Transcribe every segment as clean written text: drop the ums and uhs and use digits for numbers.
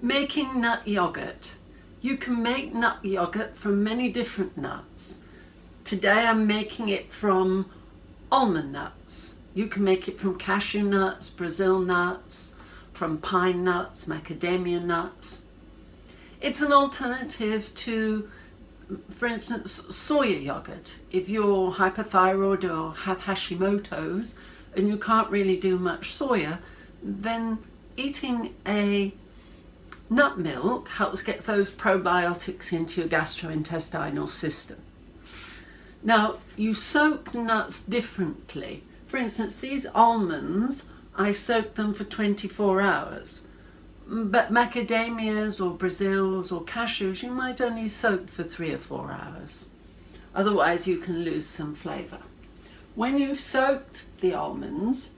Making nut yogurt. You can make nut yogurt from many different nuts. Today I'm making it from almond nuts. You can make it from cashew nuts, Brazil nuts, from pine nuts, macadamia nuts. It's an alternative to, for instance, soya yogurt. If you're hypothyroid or have Hashimoto's and you can't really do much soya, then eating a nut milk helps get those probiotics into your gastrointestinal system. Now, you soak nuts differently. For instance, these almonds, I soak them for 24 hours. But macadamias or Brazils or cashews, you might only soak for 3 or 4 hours. Otherwise, you can lose some flavour. When you've soaked the almonds,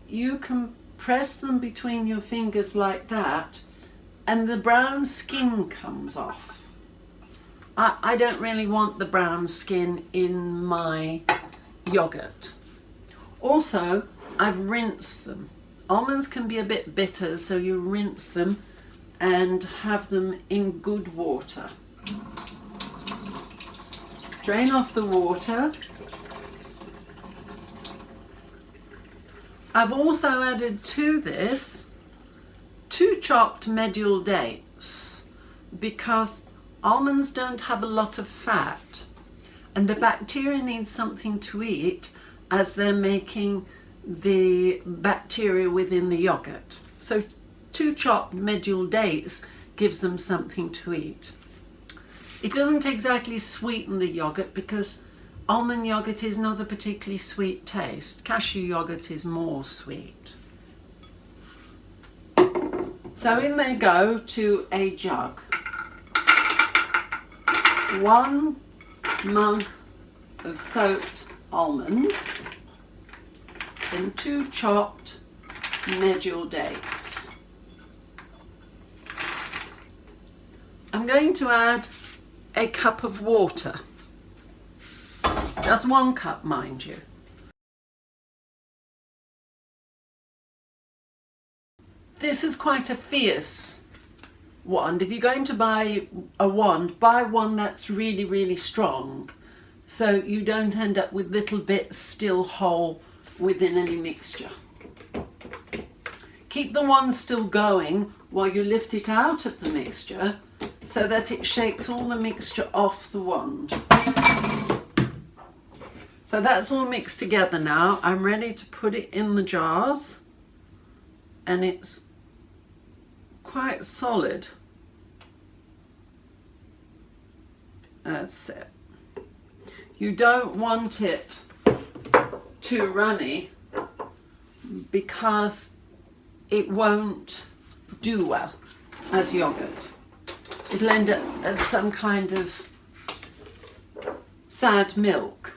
you can press them between your fingers like that, and the brown skin comes off. I don't really want the brown skin in my yogurt. Also, I've rinsed them. Almonds can be a bit bitter, so you rinse them and have them in good water. Drain off the water. I've also added to this 2 chopped medial dates, because almonds don't have a lot of fat and the bacteria need something to eat as they're making the bacteria within the yogurt. So 2 chopped medial dates gives them something to eat. It doesn't exactly sweeten the yogurt because almond yogurt is not a particularly sweet taste. Cashew yogurt is more sweet. So in they go to a jug. 1 mug of soaked almonds and 2 chopped medial dates. I'm going to add a cup of water. Just 1 cup, mind you. This is quite a fierce wand. If you're going to buy a wand, buy one that's really, really strong, so you don't end up with little bits still whole within any mixture. Keep the wand still going while you lift it out of the mixture so that it shakes all the mixture off the wand. So that's all mixed together now. I'm ready to put it in the jars, and it's quite solid. That's it. You don't want it too runny because it won't do well as yogurt. It'll end up as some kind of sad milk,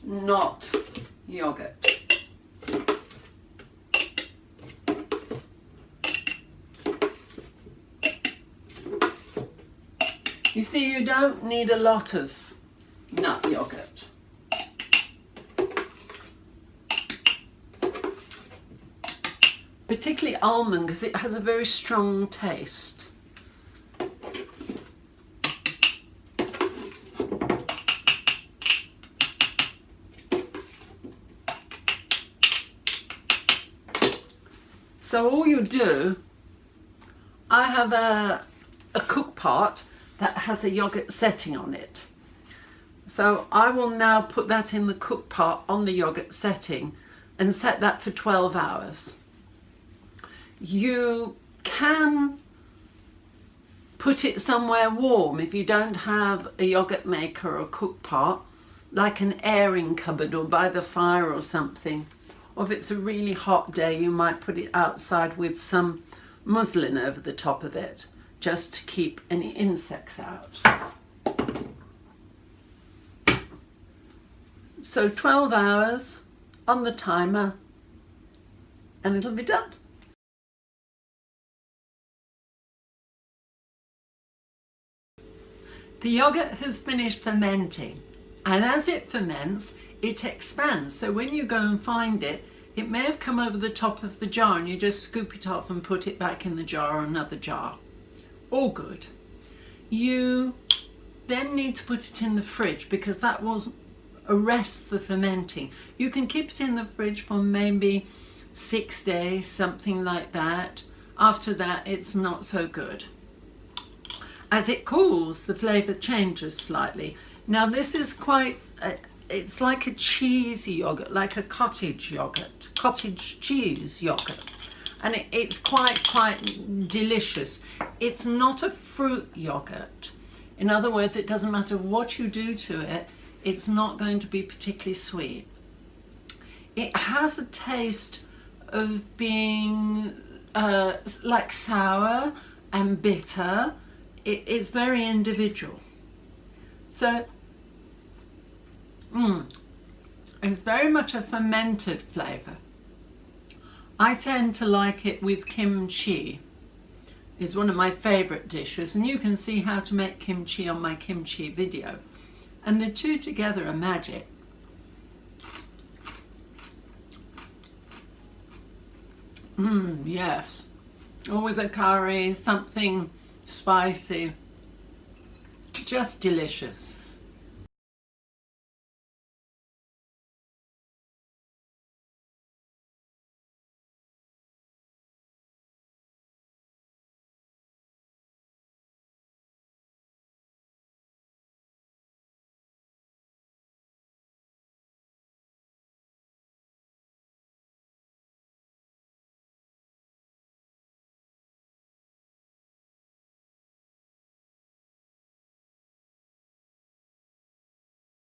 not yogurt. You see, you don't need a lot of nut yogurt. Particularly almond, because it has a very strong taste. So all you do, I have a cook pot that has a yogurt setting on it. So I will now put that in the cook pot on the yogurt setting and set that for 12 hours. You can put it somewhere warm if you don't have a yogurt maker or a cook pot, like an airing cupboard or by the fire or something. Or if it's a really hot day, you might put it outside with some muslin over the top of it, just to keep any insects out. So 12 hours on the timer and it'll be done. The yogurt has finished fermenting, and as it ferments, it expands. So when you go and find it, It may have come over the top of the jar and you just scoop it off and put it back in the jar or another jar. All good. You then need to put it in the fridge because that will arrest the fermenting. You can keep it in the fridge for maybe 6 days, something like that. After that, it's not so good. As it cools, the flavour changes slightly. Now this is it's like a cheesy yoghurt, like a cottage yoghurt, cottage cheese yoghurt. And it's quite delicious. It's not a fruit yoghurt. In other words, it doesn't matter what you do to it, it's not going to be particularly sweet. It has a taste of being like sour and bitter. It's very individual. So, it's very much a fermented flavour. I tend to like it with kimchi. It's one of my favourite dishes, and you can see how to make kimchi on my kimchi video. And the two together are magic. Yes. Or with a curry, something spicy. Just delicious.